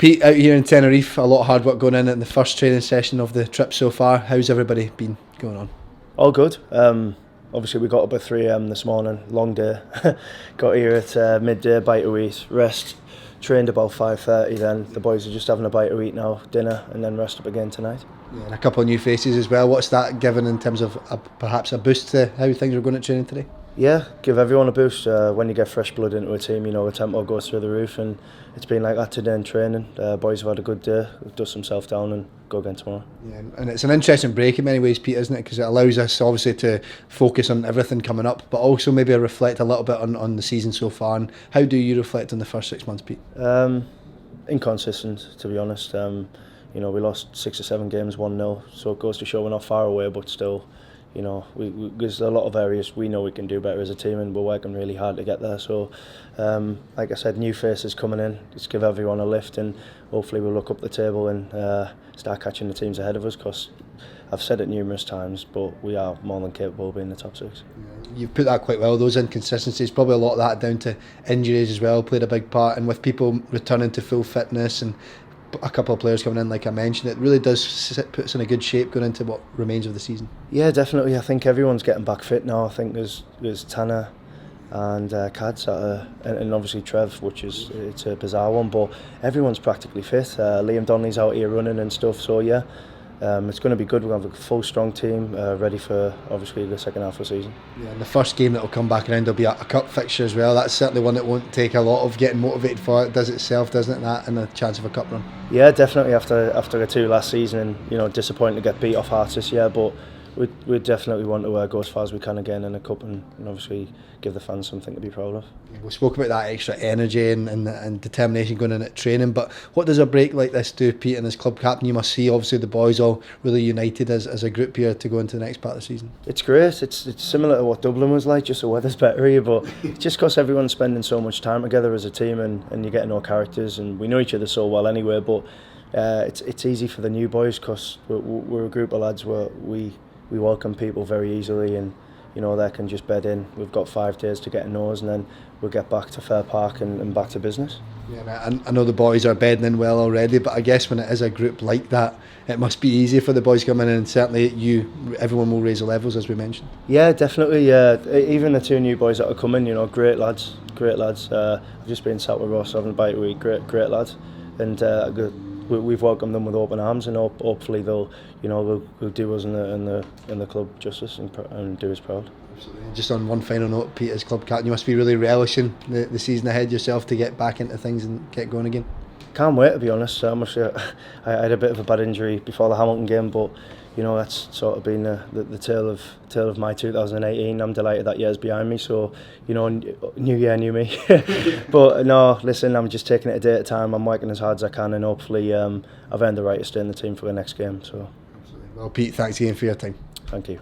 Pete, out here in Tenerife, a lot of hard work going in the first training session of the trip so far. How's everybody been going on? All good. Obviously we got up at 3 a.m. this morning, long day. Got here at midday, bite to eat, rest, trained about 5:30 then. The boys are just having a bite to eat now, dinner, and then rest up again tonight. Yeah, and a couple of new faces as well. What's that given in terms of perhaps a boost to how things are going at training today? Yeah, give everyone a boost. When you get fresh blood into a team, the tempo goes through the roof, and it's been like that today in training. Boys have had a good day, dust themselves down and go again tomorrow. Yeah, and it's an interesting break in many ways, Pete, isn't it? Because it allows us obviously to focus on everything coming up, but also maybe reflect a little bit on the season so far. And how do you reflect on the first 6 months, Pete? Inconsistent, to be honest. We lost 6 or 7 games 1-0, so it goes to show we're not far away, but still. There's a lot of areas we know we can do better as a team, and we're working really hard to get there. So, like I said, new faces coming in. Let's give everyone a lift, and hopefully we'll look up the table and start catching the teams ahead of us. Because I've said it numerous times, but we are more than capable of being the top 6. You've put that quite well. Those inconsistencies, probably a lot of that down to injuries as well, played a big part. And with people returning to full fitness and a couple of players coming in, like I mentioned, it really does put us in a good shape going into what remains of the season. Yeah, definitely. I think everyone's getting back fit now. I think there's Tanner and Cads and obviously Trev, which it's a bizarre one, but everyone's practically fit. Liam Donnelly's out here running and stuff, so yeah. It's going to be good. We're going to have a full, strong team ready for obviously the second half of the season. Yeah, and the first game that will come back around will be a cup fixture as well. That's certainly one that won't take a lot of getting motivated for. It does itself, doesn't it? That and a chance of a cup run. Yeah, definitely. After a 2 last season, and disappointing to get beat off Hearts this year, but we definitely want to go as far as we can again in a cup and obviously give the fans something to be proud of. We spoke about that extra energy and determination going in at training, but what does a break like this do, Pete, and as club captain? You must see obviously the boys all really united as a group here to go into the next part of the season. It's great. It's similar to what Dublin was like, just the weather's better here, but just because everyone's spending so much time together as a team and you get to know characters, and we know each other so well anyway, but it's easy for the new boys because we're a group of lads where we welcome people very easily, and they can just bed in. We've got 5 days to get to know us, and then we'll get back to Fair Park and back to business. Yeah, I know the boys are bedding in well already, but I guess when it is a group like that, it must be easy for the boys coming in, and certainly everyone will raise the levels, as we mentioned. Yeah, definitely. Even the 2 new boys that are coming, great lads. I've just been sat with Ross having a bite to eat. Great lads, and we've welcomed them with open arms, and hopefully they'll do us in the club justice and do us proud. Absolutely. Just on one final note, Pete, as club captain, you must be really relishing the season ahead yourself to get back into things and get going again. Can't wait, to be honest. I had a bit of a bad injury before the Hamilton game, but that's sort of been the tale of my 2018. I'm delighted that year's behind me, so new year, new me. But no, listen, I'm just taking it a day at a time. I'm working as hard as I can, and hopefully I've earned the right to stay in the team for the next game. So, absolutely. Well, Pete, thanks again for your time. Thank you.